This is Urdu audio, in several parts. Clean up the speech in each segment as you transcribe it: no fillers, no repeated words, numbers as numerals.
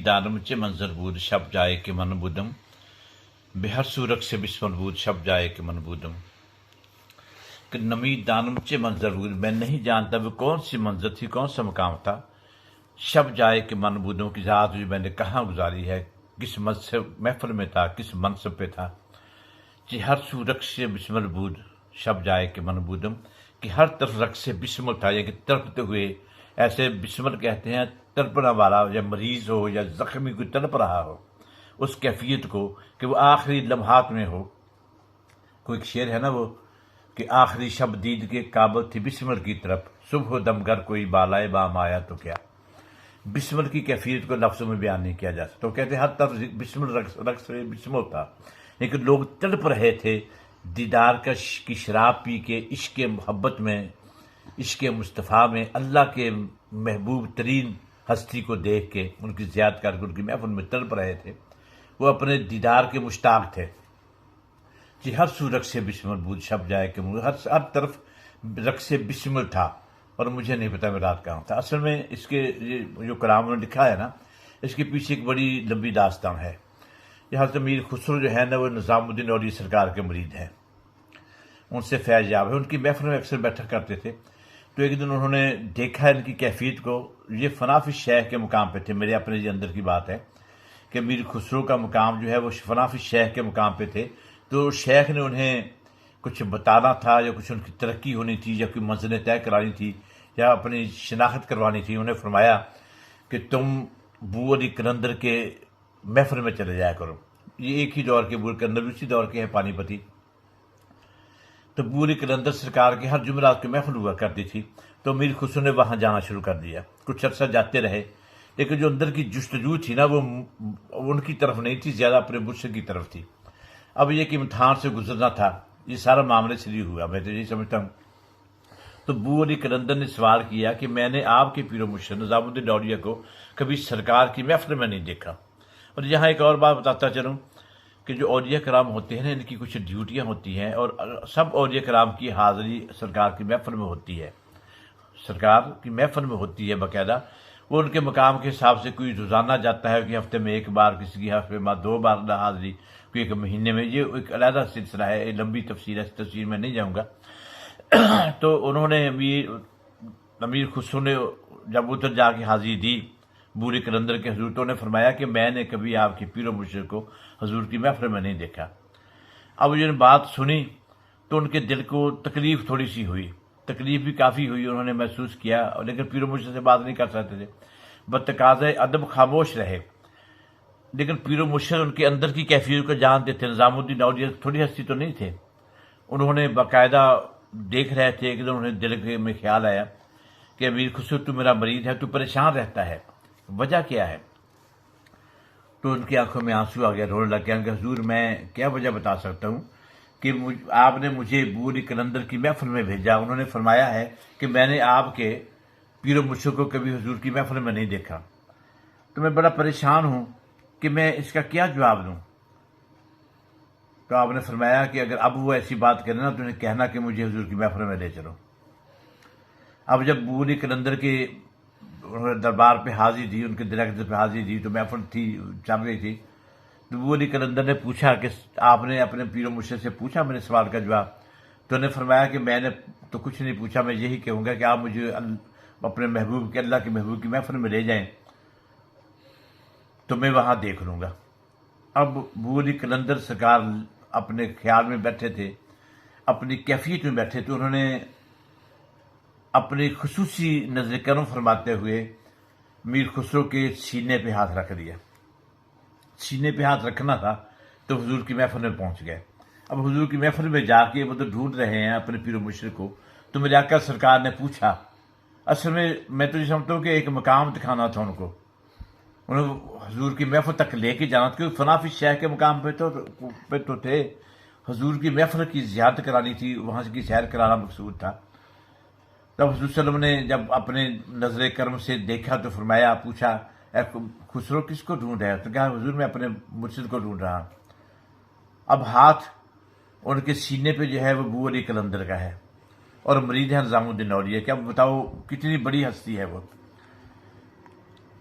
Danımcı manzar bud şab jaye ke man budum behar surak se bismil bud şab jaye ke man budum کہ نمی دانم چے منظر بود میں نہیں جانتا وہ کون سی منظر تھی کون سا مقام تھا شب جائے کہ من بودوں کی ذات جو میں نے کہاں گزاری ہے کس منصب محفل میں تھا کس منصب پہ تھا کہ ہر سو رقص سے بسمل بود شب جائے کہ من بودم کہ ہر طرف رقص سے بسمل تھا یا کہ تڑپتے ہوئے ایسے بسمل کہتے ہیں تڑپنا والا یا مریض ہو یا زخمی کوئی تڑپ رہا ہو اس کیفیت کو کہ وہ آخری لمحات میں ہو کوئی ایک شعر ہے نا وہ کہ آخری شب دید کے قابل تھی بسمل کی طرف صبح و دمگر کوئی بالائے بام آیا تو کیا بسمل کی کیفیت کو لفظوں میں بیان نہیں کیا جا سکتا تو کہتے ہیں ہر طرف بسمل رقص بسمل تھا لیکن لوگ تڑپ رہے تھے دیدار کی شراب پی کے عشق محبت میں عشق مصطفیٰ میں اللہ کے محبوب ترین ہستی کو دیکھ کے ان کی زیارت کر کے ان کی محفل میں تڑپ رہے تھے وہ اپنے دیدار کے مشتاق تھے جی ہر سو رقص سے بسمل بود شب جائے کہ ہر طرف رقص سے بسمل تھا اور مجھے نہیں پتا میں رات کہاں تھا اصل میں اس کے جو کلام انہوں نے لکھا ہے نا اس کے پیچھے ایک بڑی لمبی داستان ہے یہ حضرت میر خسرو جو ہے نا وہ نظام الدین اولیاء سرکار کے مرید ہیں ان سے فیض یاب ہے ان کی محفل میں اکثر بیٹھا کرتے تھے تو ایک دن انہوں نے دیکھا ان کی کیفیت کو یہ فناف شیخ کے مقام پہ تھے میرے اپنے یہ اندر کی بات ہے کہ میر خسرو کا مقام جو ہے وہ فناف شیخ کے مقام پہ تھے تو شیخ نے انہیں کچھ بتانا تھا یا کچھ ان کی ترقی ہونی تھی یا کوئی منزلیں طے کرانی تھی یا اپنی شناخت کروانی تھی انہیں فرمایا کہ تم بو علی قلندر کے محفل میں چلے جایا کرو یہ ایک ہی دور کے بو علی قلندر اسی دور کے ہیں پانی پتی تو بو علی قلندر سرکار کے ہر جمعرات کی محفل ہوا کرتی تھی تو میر خسرو نے وہاں جانا شروع کر دیا کچھ عرصہ جاتے رہے لیکن جو اندر کی جستجو تھی نا وہ ان کی طرف نہیں تھی زیادہ اپنے مرشد کی طرف تھی اب یہ کہ امتحان سے گزرنا تھا یہ سارا معاملے سے ہوا میں تو یہی سمجھتا ہوں تو بو علی قلندر نے سوال کیا کہ میں نے آپ کے پیر و مرشد نظام الدین اولیاء کو کبھی سرکار کی محفل میں نہیں دیکھا اور یہاں ایک اور بات بتاتا چلوں کہ جو اولیاء کرام ہوتے ہیں نا ان کی کچھ ڈیوٹیاں ہوتی ہیں اور سب اولیاء کرام کی حاضری سرکار کی محفل میں ہوتی ہے سرکار کی محفل میں ہوتی ہے باقاعدہ وہ ان کے مقام کے حساب سے کوئی روزانہ جاتا ہے کہ ہفتے میں ایک بار کسی کی ہفتے میں 2 بار حاضری کوئی ایک مہینے میں یہ ایک علیحدہ سلسلہ ہے لمبی تفصیل ہے اس تفصیل میں نہیں جاؤں گا تو انہوں نے امیر خسرو نے جب ادھر جا کے حاضری دی بو علی قلندر کے حضور تو نے فرمایا کہ میں نے کبھی آپ کے پیر و مرشد کو حضور کی محفل میں نہیں دیکھا اب جن بات سنی تو ان کے دل کو تکلیف تھوڑی سی ہوئی تکلیف بھی کافی ہوئی انہوں نے محسوس کیا لیکن پیر و مرشد سے بات نہیں کر سکتے تھے بتقاضۂ ادب خاموش رہے لیکن پیر و مرشد ان کے اندر کی کیفیت کو جانتے تھے نظام الدین اولیاء تھوڑی ہستی تو نہیں تھے انہوں نے باقاعدہ دیکھ رہے تھے کہ انہوں نے دل میں خیال آیا کہ امیر خسرو تو میرا مرید ہے تو پریشان رہتا ہے وجہ کیا ہے تو ان کی آنکھوں میں آنسو آ گیا رونے لگ گیا کہ حضور میں کیا وجہ بتا سکتا ہوں کہ آپ نے مجھے بو علی قلندر کی محفل میں بھیجا انہوں نے فرمایا ہے کہ میں نے آپ کے پیر و مرشد کو کبھی حضور کی محفل میں نہیں دیکھا تو میں بڑا پریشان ہوں کہ میں اس کا کیا جواب دوں تو آپ نے فرمایا کہ اگر اب وہ ایسی بات کرے نا تو انہیں کہنا کہ مجھے حضور کی محفل میں لے چلو اب جب بو علی قلندر کے دربار پہ حاضری دی ان کے ڈائریکٹر پہ حاضری دی تو محفل تھی چل رہی تھی تو بو علی قلندر نے پوچھا کہ آپ نے اپنے پیر و مرشد سے پوچھا میرے سوال کا جواب تو انہوں نے فرمایا کہ میں نے تو کچھ نہیں پوچھا میں یہی کہوں گا کہ آپ مجھے اپنے محبوب کے اللہ کے محبوب کی محفل میں لے جائیں تو میں وہاں دیکھ لوں گا اب بو علی قلندر سرکار اپنے خیال میں بیٹھے تھے اپنی کیفیت میں بیٹھے تو انہوں نے اپنی خصوصی نظر کرم فرماتے ہوئے میر خسرو کے سینے پہ ہاتھ رکھ دیا سینے پہ ہاتھ رکھنا تھا تو حضور کی محفل میں پہنچ گئے اب حضور کی محفل میں جا کے وہ تو ڈھونڈ رہے ہیں اپنے پیر و مرشد کو تو میرے آقا سرکار نے پوچھا اصل میں تو یہ سمجھتا ہوں کہ ایک مقام دکھانا تھا ان کو انہیں حضور کی محفل تک لے کے جانا تھا کیونکہ فناف شیخ کے مقام پہ تو تھے حضور کی محفل کی زیارت کرانی تھی وہاں کی سیر کرانا مقصود تھا تب حضور صلی اللہ علیہ وسلم نے جب اپنے نظر کرم سے دیکھا تو فرمایا پوچھا اے خسرو کس کو ڈھونڈ رہا ہے تو کہا حضور میں اپنے مرشد کو ڈھونڈ رہا ہوں اب ہاتھ ان کے سینے پہ جو ہے وہ بو علی قلندر کا ہے اور مرید ہے نظام الدین اولیاء کیا بتاؤ کتنی بڑی ہستی ہے وہ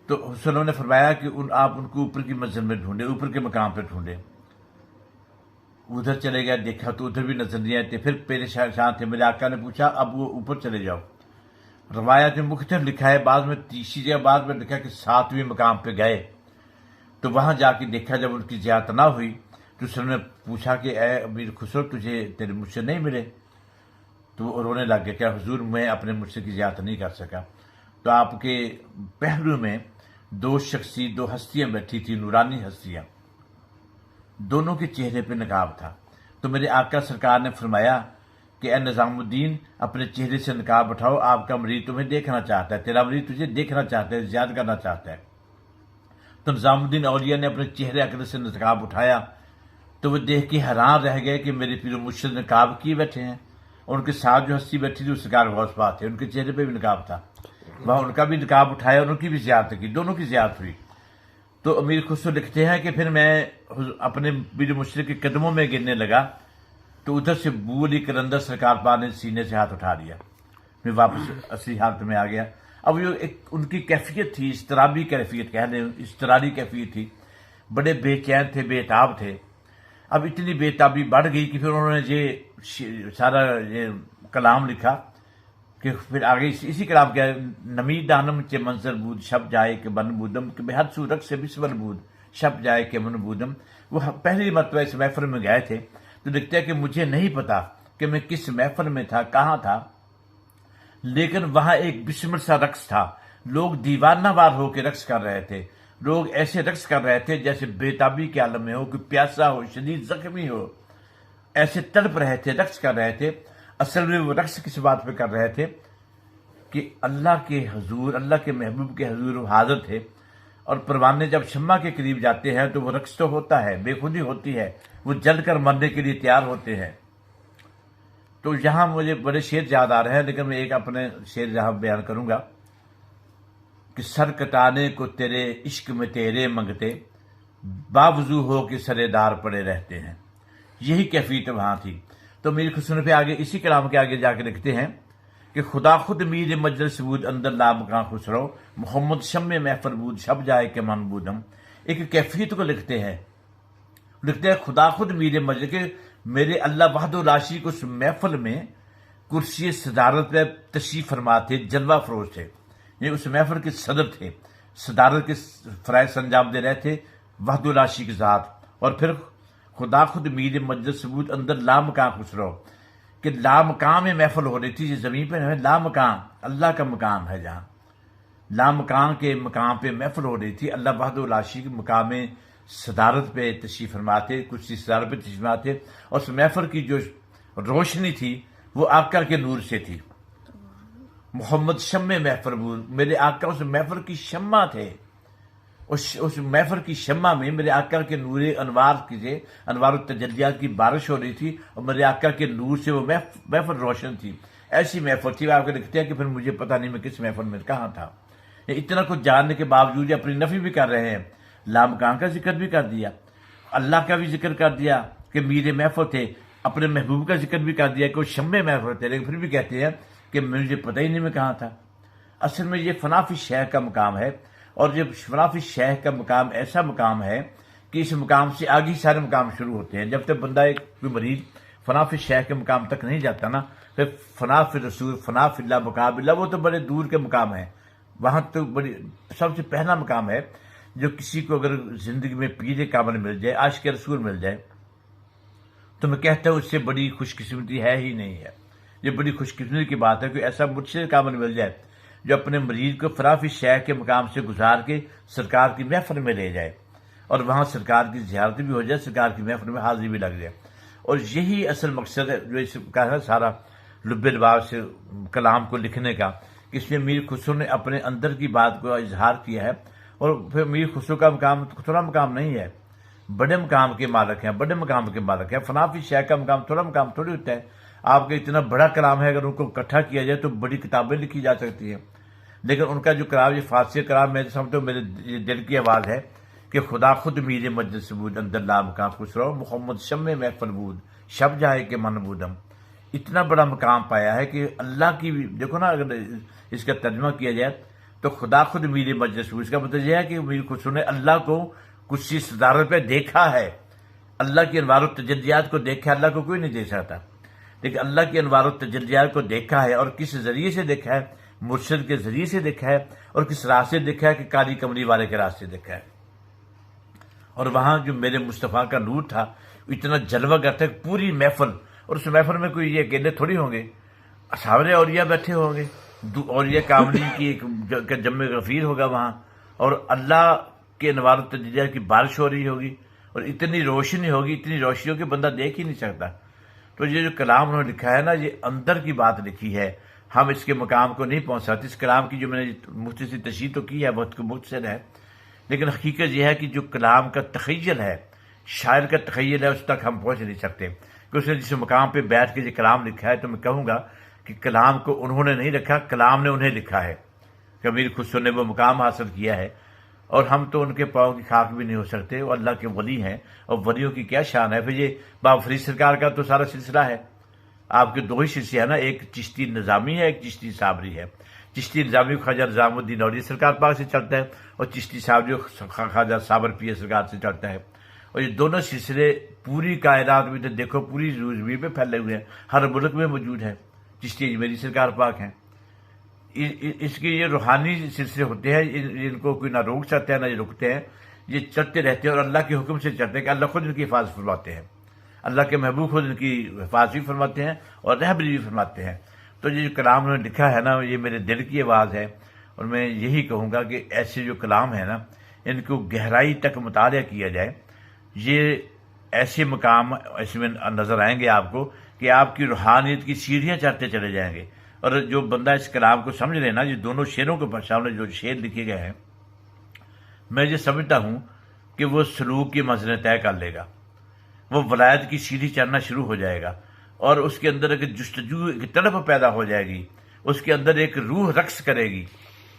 تو حسن نے فرمایا کہ آپ ان کو اوپر کی منزل میں ڈھونڈے، اوپر کے مقام پہ ڈھونڈے۔ ادھر چلے گیا، دیکھا تو ادھر بھی نظر نہیں آئے تھے، پھر پریشان تھے۔ میرے آقا نے پوچھا اب وہ اوپر چلے جاؤ۔ روایت میں مختلف لکھا ہے، بعض میں تیسری جگہ، بعض میں لکھا کہ 7ویں مقام پہ گئے، تو وہاں جا کے دیکھا جب ان کی زیارت نہ ہوئی تو اس نے پوچھا کہ اے امیر خسرو تجھے تیرے مجھ سے نہیں ملے؟ تو وہ رونے لگ گیا کہ حضور میں اپنے مجھ سے کی زیارت نہیں کر سکا۔ تو آپ کے پہلو میں 2 ہستیاں بیٹھی تھی، نورانی ہستیاں، دونوں کے چہرے پہ نقاب تھا۔ تو میرے آقا سرکار نے فرمایا کہ اے نظام الدین اپنے چہرے سے نقاب اٹھاؤ، آپ کا مریض تمہیں دیکھنا چاہتا ہے، تیرا مریض تجھے دیکھنا چاہتا ہے، زیارت کرنا چاہتا ہے۔ تو نظام الدین اولیاء نے اپنے چہرے اقدس سے نقاب اٹھایا تو وہ دیکھ کے حیران رہ گئے کہ میرے پیر و مرشد نقاب کیے بیٹھے ہیں، اور ان کے ساتھ جو ہستی بیٹھی تھی وہ سرکار غوث پاک تھے، ان کے چہرے پہ بھی نقاب تھا، وہاں ان کا بھی نقاب اٹھایا اور ان کی بھی زیارت کی، دونوں کی زیارت ہوئی۔ تو امیر خسرو لکھتے ہیں کہ پھر میں اپنے پیر مرشد کے قدموں میں گرنے لگا تو ادھر سے بو علی قلندر سرکار پاک نے سینے سے ہاتھ اٹھا لیا، میں واپس اصلی حالت میں آ گیا۔ اب یہ ایک ان کی کیفیت تھی، اضطرابی کیفیت کہہ لیں، اضطراری کیفیت تھی، بڑے بے چین تھے، بے تاب تھے۔ اب اتنی بے تابی بڑھ گئی کہ پھر انہوں نے یہ سارا یہ کلام لکھا کہ پھر آگے اسی کلام کیا نمی دانم چے منظر بود شب جائے کہ بن بودم کہ بے حد سورک سے بسور بود شب جائے کہ من بودم۔ وہ پہلی مرتبہ اس محفل میں گئے تھے تو لکھتے ہیں کہ مجھے نہیں پتا کہ میں کس محفل میں تھا، کہاں تھا، لیکن وہاں ایک بسمر سا رقص تھا، لوگ دیوانہ وار ہو کے رقص کر رہے تھے، لوگ ایسے رقص کر رہے تھے جیسے بے تابی کے عالم میں ہو، کوئی پیاسا ہو، شدید زخمی ہو، ایسے تڑپ رہے تھے، رقص کر رہے تھے۔ اصل میں وہ رقص کس بات پہ کر رہے تھے کہ اللہ کے حضور، اللہ کے محبوب کے حضور وہ حاضر تھے، اور پروانے جب شمع کے قریب جاتے ہیں تو وہ رقص تو ہوتا ہے، بے خودی ہوتی ہے، وہ جل کر مرنے کے لیے تیار ہوتے ہیں۔ تو یہاں مجھے بڑے شعر یاد آ رہے ہیں، لیکن میں ایک اپنے شعر یہاں بیان کروں گا کہ سر کٹانے کو تیرے عشق میں تیرے منگتے، باوضو ہو کے سرے دار پڑے رہتے ہیں۔ یہی کیفیت وہاں تھی۔ تو میری خسرو پہ آگے اسی کلام کے آگے جا کے لکھتے ہیں کہ خدا خود میر مجلس بود اندر لامکاں خسرو، محمد شمع محفل بود شب جائے کہ من بودم۔ ایک کیفیت کو لکھتے ہیں خدا خود میر مجلس کے میرے اللہ وحدہ لا شریک اس محفل میں کرسی صدارت پہ تشریف فرما تھے، جلوہ فروز تھے، یہ اس محفل کے صدر تھے، صدارت کے فرائض انجام دے رہے تھے وحدہ لا شریک ذات۔ اور پھر خدا خود میر مجلس بود اندر لامکاں خسرو، کہ لامکان میں محفل ہو رہی تھی، یہ زمین پہ نہیں، لامکان اللہ کا مقام ہے، جہاں لامکان کے مقام پہ محفل ہو رہی تھی، اللہ وحدہ لا شریک مقام صدارت پہ تشریف فرماتے، کرسی صدارت پہ تشریف فرماتے، اور اس محفل کی جو روشنی تھی وہ آقا کے نور سے تھی۔ محمد شمع محفل بود، میرے آقا اس محفل کی شمع تھے، اس محفل کی شمع میں میرے آقا کے نور انوار کی انوار التجلیات کی بارش ہو رہی تھی، اور میرے آقا کے نور سے وہ محفل روشن تھی۔ ایسی محفل تھی، آپ کو لکھتے ہیں کہ پھر مجھے پتہ نہیں میں کس محفل میں کہاں تھا۔ اتنا کچھ جاننے کے باوجود یہ اپنی نفی بھی کر رہے ہیں، لامکان کا ذکر بھی کر دیا، اللہ کا بھی ذکر کر دیا کہ میر محفل تھے، اپنے محبوب کا ذکر بھی کر دیا کہ وہ شمع محفل تھے، لیکن پھر بھی کہتے ہیں کہ مجھے پتہ ہی نہیں میں کہاں تھا۔ اصل میں یہ فنا فی الشیخ کا مقام ہے، اور جب فنا فی الشیخ کا مقام ایسا مقام ہے کہ اس مقام سے آگے سارے مقام شروع ہوتے ہیں۔ جب تک بندہ کوئی مریض فنا فی الشیخ کے مقام تک نہیں جاتا نا، پھر فنا فی رسول، فنا فی اللہ، مقام اللہ، وہ تو بڑے دور کے مقام ہیں۔ وہاں تو بڑی سب سے پہلا مقام ہے جو کسی کو اگر زندگی میں پیر کامل مل جائے، عاشق رسول مل جائے، تو میں کہتا ہوں اس سے بڑی خوش قسمتی ہے ہی نہیں ہے۔ یہ بڑی خوش قسمتی کی بات ہے کہ ایسا مرشد کامل مل جائے جو اپنے مریض کو فنا فی الشیخ کے مقام سے گزار کے سرکار کی محفل میں لے جائے، اور وہاں سرکار کی زیارت بھی ہو جائے، سرکار کی محفل میں حاضری بھی لگ جائے۔ اور یہی اصل مقصد ہے جو اس کا ہے سارا لب لباب سے کلام کو لکھنے کا، کہ اس میں میر خسرو نے اپنے اندر کی بات کو اظہار کیا ہے۔ اور پھر میر خسرو کا مقام تھوڑا مقام نہیں ہے، بڑے مقام کے مالک ہیں، بڑے مقام کے مالک ہیں۔ فنا فی الشیخ کا مقام تھوڑا مقام تھوڑی ہوتا ہے، آپ کا اتنا بڑا کلام ہے، اگر ان کو اکٹھا کیا جائے تو بڑی کتابیں لکھی جا سکتی ہیں، لیکن ان کا جو کلام، یہ فارسی کلام، میں سمجھتا ہوں میرے دل کی آواز ہے کہ خدا خود میر مجلس بود اندر لامکاں خسرو، محمد شمع محفل بود شب جائے کہ من بودم۔ اتنا بڑا مقام پایا ہے کہ اللہ کی بھی، دیکھو نا، اگر اس کا ترجمہ کیا جائے تو خدا خود میر مجلس ہوئی۔ اس کا مطلب یہ ہے کہ میر خسرو نے اللہ کو کچھ صدارت پہ دیکھا ہے، اللہ کی انوار و تجلیات کو دیکھا ہے۔ اللہ کو کوئی نہیں دیکھ سکتا، لیکن اللہ کی انوار و تجلیات کو دیکھا ہے، اور کس ذریعے سے دیکھا ہے؟ مرشد کے ذریعے سے دیکھا ہے، اور کس راستے دیکھا ہے؟ کہ کالی کمری والے کے راستے دیکھا ہے۔ اور وہاں جو میرے مصطفیٰ کا نور تھا اتنا جلوہ گر تھا، پوری محفل، اور اس محفل میں کوئی یہ اکیلے تھوڑی ہوں گے، سامنے اولیاء بیٹھے ہوں گے، اولیاء کاملین کی ایک جمع غفیر ہوگا وہاں، اور اللہ کے انوار و تجلیات کی بارش ہو رہی ہوگی، اور اتنی روشنی ہوگی، اتنی روشنی ہوگی بندہ دیکھ ہی نہیں سکتا۔ تو یہ جو کلام انہوں نے لکھا ہے نا، یہ اندر کی بات لکھی ہے، ہم اس کے مقام کو نہیں پہنچ سکتے۔ اس کلام کی جو میں نے مختصر تشریح تو کی ہے، بہت مختصر ہے، لیکن حقیقت یہ ہے کہ جو کلام کا تخیل ہے، شاعر کا تخیل ہے، اس تک ہم پہنچ نہیں سکتے، کہ اس نے جس مقام پہ بیٹھ کے یہ کلام لکھا ہے، تو میں کہوں گا کہ کلام کو انہوں نے نہیں لکھا، کلام نے انہیں لکھا ہے، کہ میر خسرو نے وہ مقام حاصل کیا ہے، اور ہم تو ان کے پاؤں کی خاک بھی نہیں ہو سکتے، وہ اللہ کے ولی ہیں، اور ولیوں کی کیا شان ہے۔ پھر یہ بابا فرید سرکار کا تو سارا سلسلہ ہے، آپ کے دو ہی سلسلے ہیں نا، ایک چشتی نظامی ہے، ایک چشتی صابری ہے۔ چشتی نظامی خواجہ نظام الدین اولیاء سرکار پاک سے چلتا ہے، اور چشتی صابری خواجہ صابر پیر سرکار سے چلتا ہے، اور یہ دونوں سلسلے پوری کائنات میں تو دیکھو، پوری زمین پہ پھیلے ہوئے ہیں، ہر ملک میں موجود ہیں۔ چشتی میری سرکار پاک ہیں، اس کے یہ روحانی سلسلے ہوتے ہیں، ان کو کوئی نہ روک سکتا ہے نہ یہ رکتے ہیں، یہ چلتے رہتے ہیں، اور اللہ کے حکم سے چلتے ہیں، کہ اللہ خود ان کی حفاظت فرماتے ہیں، اللہ کے محبوب خود ان کی حفاظت بھی فرماتے ہیں اور رہبری بھی فرماتے ہیں۔ تو یہ جو کلام انہوں نے لکھا ہے نا، یہ میرے دل کی آواز ہے، اور میں یہی کہوں گا کہ ایسے جو کلام ہے نا، ان کو گہرائی تک مطالعہ کیا جائے، یہ ایسے مقام اس میں نظر آئیں گے آپ کو کہ آپ کی روحانیت کی سیڑھیاں چڑھتے چلے جائیں گے۔ اور جو بندہ اس کلام کو سمجھ لے نا، یہ دونوں شعروں کے سامنے جو شعر لکھے گئے ہیں، میں یہ سمجھتا ہوں کہ وہ سلوک کی منزلیں طے کر لے گا، وہ ولایت کی سیڑھی چڑھنا شروع ہو جائے گا، اور اس کے اندر ایک جستجو، ایک طلب پیدا ہو جائے گی، اس کے اندر ایک روح رقص کرے گی،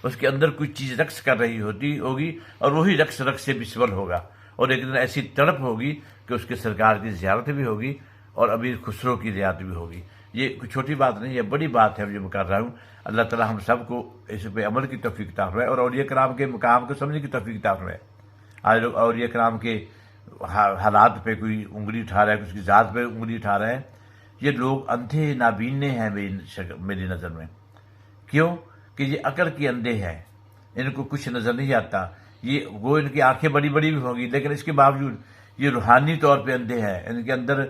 اس کے اندر کوئی چیز رقص کر رہی ہوگی، اور وہی رقص سے بسول ہوگا، اور ایک دن ایسی تڑپ ہوگی کہ اس کے سرکار کی زیارت بھی ہوگی، اور امیر خسرو کی زیارت بھی ہوگی۔ یہ کوئی چھوٹی بات نہیں، یہ بڑی بات ہے جو میں کر رہا ہوں۔ اللہ تعالی ہم سب کو اس پہ عمل کی توفیق عطا فرمائے، اور اولیاء کرام کے مقام کو سمجھنے کی توفیق عطا فرمائے۔ آج لوگ اولیاء کرام کے حالات پہ کوئی انگلی اٹھا رہا ہے، اس کی ذات پہ انگلی اٹھا رہا ہے، یہ لوگ اندھے نابینے ہیں میری نظر میں۔ کیوں؟ کہ یہ عقل کے اندھے ہیں، ان کو کچھ نظر نہیں آتا، یہ وہ ان کی آنکھیں بڑی بڑی بھی ہوں گی، لیکن اس کے باوجود یہ روحانی طور پہ اندھے ہیں، ان کے اندر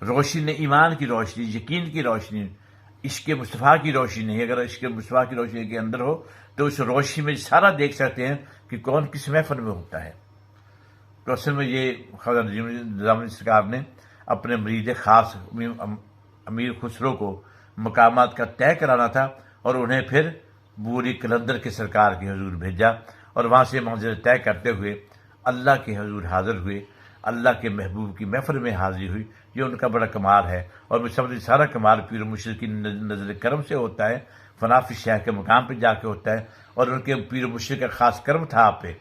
روشنی، ایمان کی روشنی، یقین کی روشنی، عشق مصطفیٰ کی روشنی نہیں۔ اگر عشق مصطفیٰ کی روشنی کے اندر ہو تو اس روشنی میں سارا دیکھ سکتے ہیں کہ کون کس محفل میں ہوتا ہے۔ تو اصل میں یہ خواجہ نظام الدین سرکار نے اپنے مرید خاص امیر خسرو کو مقامات کا طے کرانا تھا، اور انہیں پھر بوری قلندر کے سرکار کے حضور بھیجا، اور وہاں سے منزل طے کرتے ہوئے اللہ کے حضور حاضر ہوئے، اللہ کے محبوب کی محفل میں حاضری ہوئی۔ یہ ان کا بڑا کمال ہے، اور میں سمجھتی سارا کمال پیر مرشد کی نظر کرم سے ہوتا ہے، فنافی شیخ کے مقام پہ جا کے ہوتا ہے، اور ان کے پیر مرشد کا خاص کرم تھا آپ پہ۔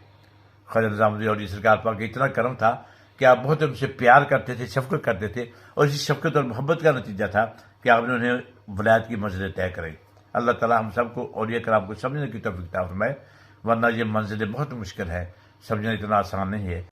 خواجہ نظام الدین اولیاء سرکار پاک کا اتنا کرم تھا کہ آپ بہت ان سے پیار کرتے تھے، شفقت کرتے تھے، اور اسی شفقت اور محبت کا نتیجہ تھا کہ آپ نے انہیں ولایت کی منزلیں طے کرائی۔ اللہ تعالیٰ ہم سب کو اولیاء کرام کو سمجھنے کی توفیق عطا فرمائے، ورنہ یہ منزلیں بہت مشکل ہے، سمجھنا اتنا آسان نہیں ہے۔